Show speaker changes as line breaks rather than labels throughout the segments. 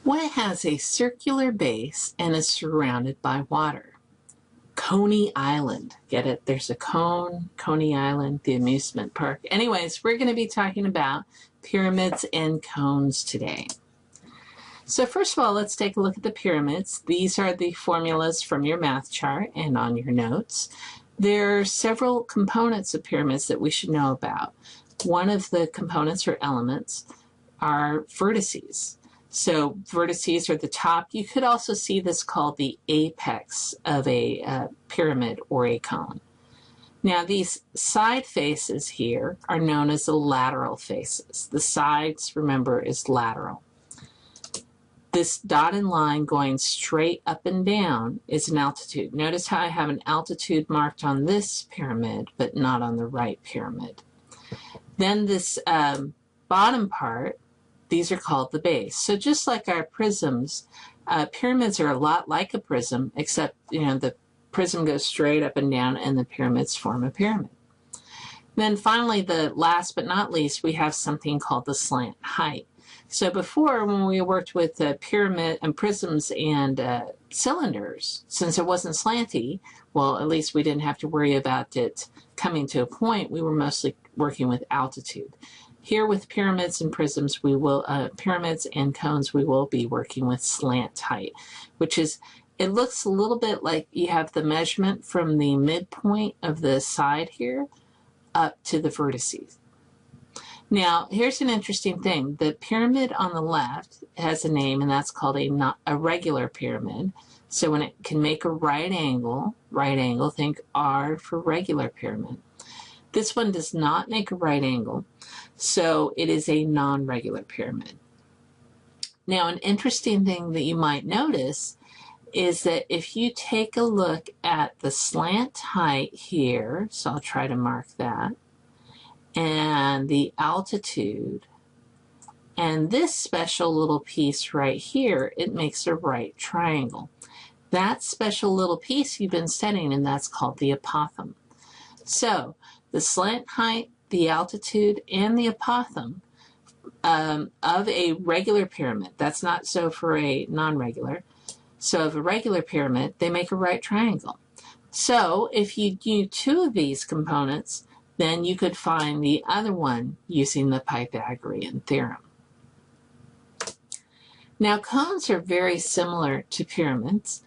What has a circular base and is surrounded by water? Coney Island. Get it? There's a cone, Coney Island, the amusement park. Anyways, we're going to be talking about pyramids and cones today. So first of all, let's take a look at the pyramids. These are the formulas from your math chart and on your notes. There are several components of pyramids that we should know about. One of the components or elements are vertices. So vertices are the top. You could also see this called the apex of a pyramid or a cone. Now these side faces here are known as the lateral faces. The sides, remember, is lateral. This dotted line going straight up and down is an altitude. Notice how I have an altitude marked on this pyramid, but not on the right pyramid. Then this bottom part, these are called the base. So just like our prisms, pyramids are a lot like a prism, except the prism goes straight up and down and the pyramids form a pyramid. Then finally, the last but not least, we have something called the slant height. So before, when we worked with pyramid and prisms and cylinders, since it wasn't slanty, well, at least we didn't have to worry about it coming to a point. We were mostly working with altitude. Here with pyramids and prisms, pyramids and cones, we will be working with slant height, which is, it looks a little bit like you have the measurement from the midpoint of the side here up to the vertices. Now, here's an interesting thing. The pyramid on the left has a name, and that's called a regular pyramid. So when it can make a right angle, think R for regular pyramid. This one does not make a right angle, so it is a non-regular pyramid. Now, an interesting thing that you might notice is that if you take a look at the slant height here, so I'll try to mark that, and the altitude, and this special little piece right here, it makes a right triangle. That special little piece you've been studying, and that's called the apothem. So the slant height, the altitude, and the apothem of a regular pyramid, that's not so for a non-regular, so of a regular pyramid, they make a right triangle. So if you knew two of these components, then you could find the other one using the Pythagorean theorem. Now, cones are very similar to pyramids,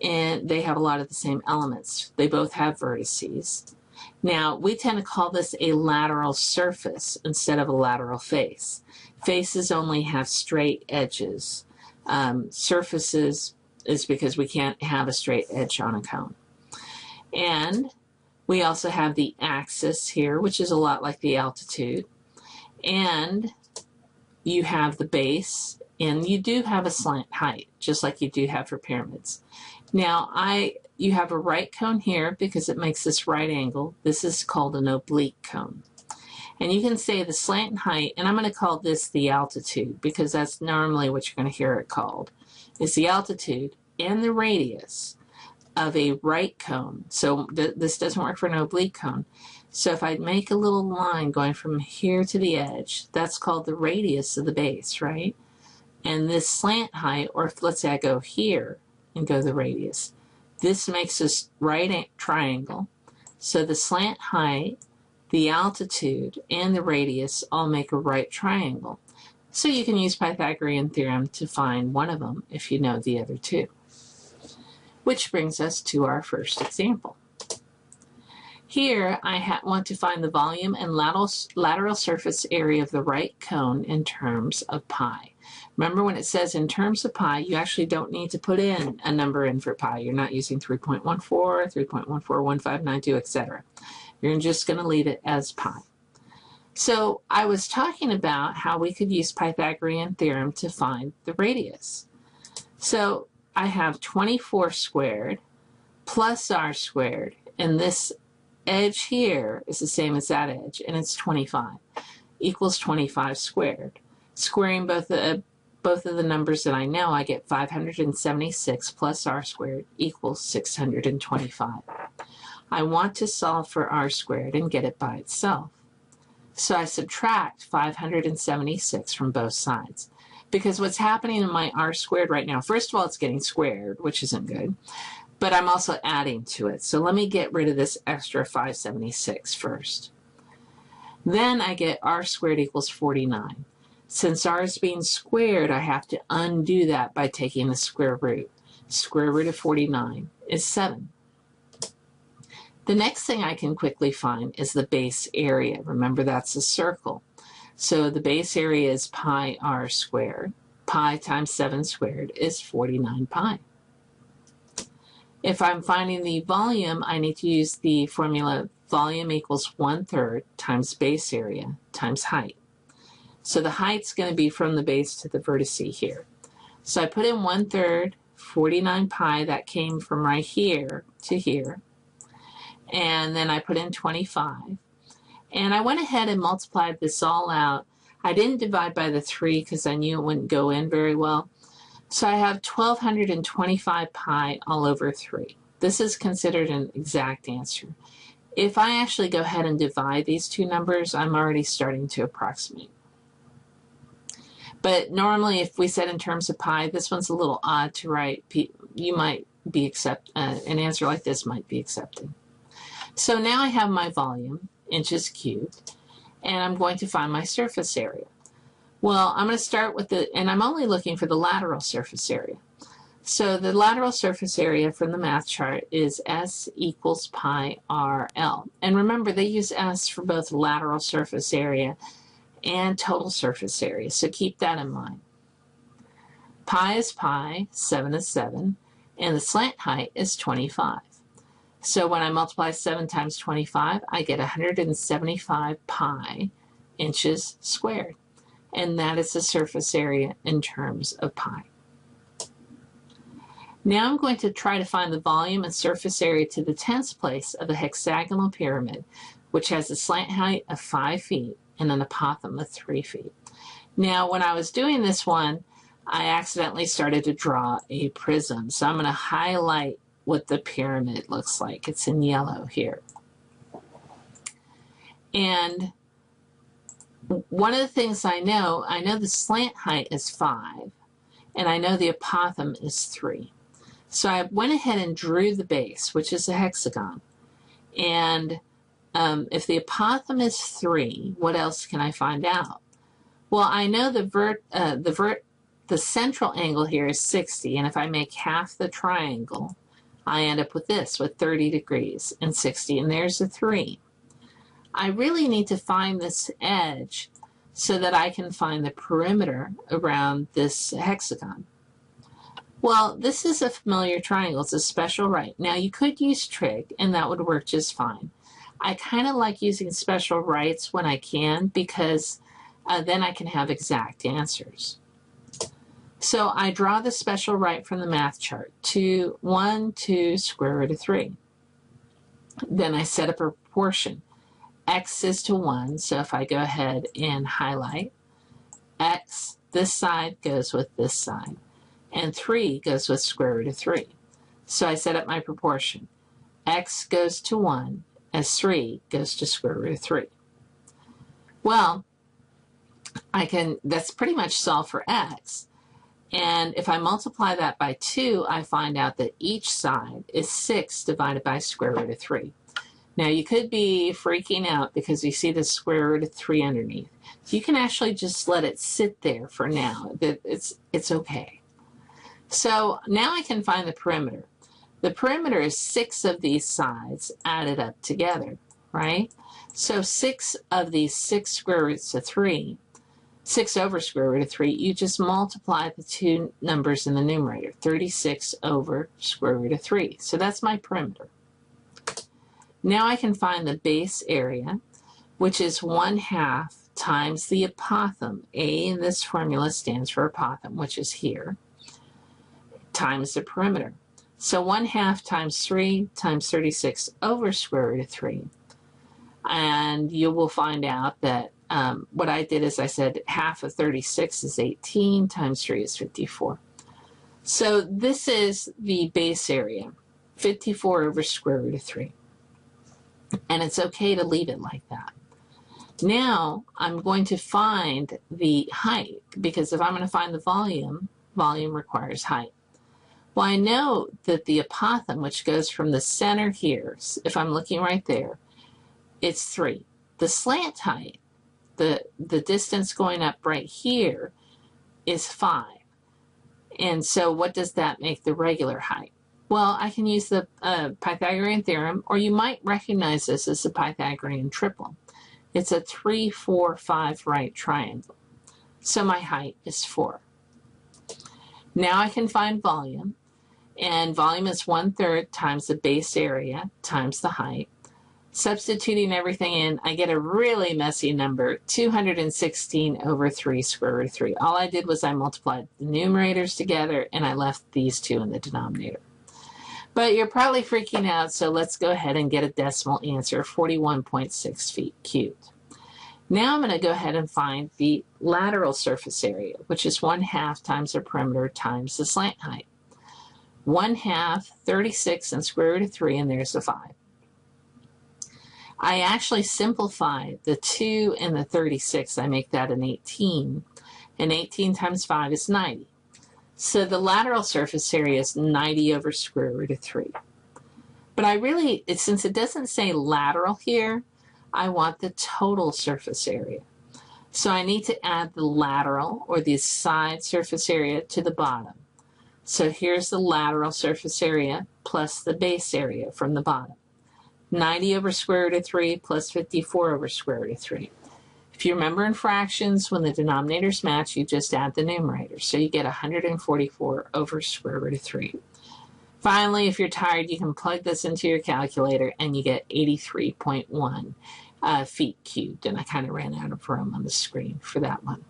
and they have a lot of the same elements. They both have vertices. Now, we tend to call this a lateral surface instead of a lateral face. Faces only have straight edges. Surfaces is because we can't have a straight edge on a cone. And we also have the axis here, which is a lot like the altitude. And you have the base, and you do have a slant height, just like you do have for pyramids. Now, you have a right cone here because it makes this right angle. This is called an oblique cone. And you can say the slant height, and I'm going to call this the altitude because that's normally what you're going to hear it called, is the altitude and the radius of a right cone. So this doesn't work for an oblique cone. So if I make a little line going from here to the edge, that's called the radius of the base, right? And this slant height, or if let's say I go here and go the radius, this makes this right triangle. So the slant height, the altitude, and the radius all make a right triangle. So you can use Pythagorean theorem to find one of them if you know the other two. Which brings us to our first example. Here I want to find the volume and lateral surface area of the right cone in terms of pi. Remember, when it says in terms of pi, you actually don't need to put in a number in for pi. You're not using 3.14, 3.141592, etc. You're just going to leave it as pi. So I was talking about how we could use Pythagorean theorem to find the radius. So I have 24 squared plus r squared, and this edge here is the same as that edge, and it's 25, equals 25 squared. Squaring both of the numbers that I know, I get 576 plus r squared equals 625. I want to solve for r squared and get it by itself. So I subtract 576 from both sides. because what's happening in my r squared right now, first of all, it's getting squared, which isn't good, but I'm also adding to it. So let me get rid of this extra 576 first. Then I get r squared equals 49. Since r is being squared, I have to undo that by taking the square root. Square root of 49 is 7. The next thing I can quickly find is the base area. Remember, that's a circle. So the base area is pi r squared. Pi times 7 squared is 49 pi. If I'm finding the volume, I need to use the formula volume equals 1/3 times base area times height. So the height's going to be from the base to the vertice here. So I put in 1/3, 49 pi, that came from right here to here. And then I put in 25. And I went ahead and multiplied this all out. I didn't divide by the 3 because I knew it wouldn't go in very well. So I have 1225 pi all over 3. This is considered an exact answer. If I actually go ahead and divide these two numbers, I'm already starting to approximate. But normally, if we said in terms of pi, this one's a little odd to write. You might be an answer like this might be accepted. So now I have my volume, inches cubed, and I'm going to find my surface area. Well, I'm going to start with and I'm only looking for the lateral surface area. So the lateral surface area from the math chart is S equals pi RL. And remember, they use S for both lateral surface area and total surface area, so keep that in mind. Pi is pi, 7 is 7, and the slant height is 25. So when I multiply 7 times 25, I get 175 pi inches squared. And that is the surface area in terms of pi. Now I'm going to try to find the volume and surface area to the tens place of a hexagonal pyramid, which has a slant height of 5 feet and an apothem of 3 feet. Now, when I was doing this one, I accidentally started to draw a prism. So I'm going to highlight what the pyramid looks like. It's in yellow here. And one of the things I know the slant height is 5, and I know the apothem is 3. So I went ahead and drew the base, which is a hexagon. And if the apothem is 3, what else can I find out? Well, I know the central angle here is 60, and if I make half the triangle, I end up with this, with 30 degrees and 60, and there's a 3. I really need to find this edge so that I can find the perimeter around this hexagon. Well, this is a familiar triangle. It's a special right. Now, you could use trig, and that would work just fine. I kind of like using special rights when I can, because then I can have exact answers. So I draw the special right from the math chart, 1, 2, square root of 3. Then I set up a proportion. X is to 1, so if I go ahead and highlight, X, this side goes with this side, and 3 goes with square root of 3. So I set up my proportion. X goes to 1, as 3 goes to square root of 3. Well, that's pretty much solve for X. And if I multiply that by 2, I find out that each side is 6 divided by square root of 3. Now, you could be freaking out because you see the square root of 3 underneath. You can actually just let it sit there for now. It's okay. So now I can find the perimeter. The perimeter is 6 of these sides added up together, right? So 6 of these 6 square roots of 3, 6 over square root of 3, you just multiply the two numbers in the numerator, 36 over square root of 3. So that's my perimeter. Now I can find the base area, which is 1/2 times the apothem. A in this formula stands for apothem, which is here, times the perimeter. So 1/2 times 3 times 36 over square root of 3. And you will find out that what I did is I said half of 36 is 18 times 3 is 54. So this is the base area, 54 over square root of 3. And it's okay to leave it like that. Now I'm going to find the height, because if I'm going to find the volume, volume requires height. Well, I know that the apothem, which goes from the center here, if I'm looking right there, it's 3. The slant height, the distance going up right here, is 5. And so what does that make the regular height? Well, I can use the Pythagorean theorem, or you might recognize this as the Pythagorean triple. It's a 3, 4, 5 right triangle. So my height is 4. Now I can find volume, and volume is 1/3 times the base area times the height. Substituting everything in, I get a really messy number, 216 over 3 square root of 3. All I did was I multiplied the numerators together, and I left these 2 in the denominator. But you're probably freaking out, so let's go ahead and get a decimal answer, 41.6 feet cubed. Now I'm going to go ahead and find the lateral surface area, which is 1/2 times the perimeter times the slant height. 1/2, 36, and square root of 3, and there's the 5. I actually simplify the 2 and the 36. I make that an 18, and 18 times 5 is 90. So the lateral surface area is 90 over square root of 3. But I really, since it doesn't say lateral here, I want the total surface area. So I need to add the lateral, or the side surface area, to the bottom. So here's the lateral surface area plus the base area from the bottom. 90 over square root of 3 plus 54 over square root of 3. If you remember in fractions, when the denominators match, you just add the numerators. So you get 144 over square root of 3. Finally, if you're tired, you can plug this into your calculator and you get 83.1 feet cubed. And I kind of ran out of room on the screen for that one.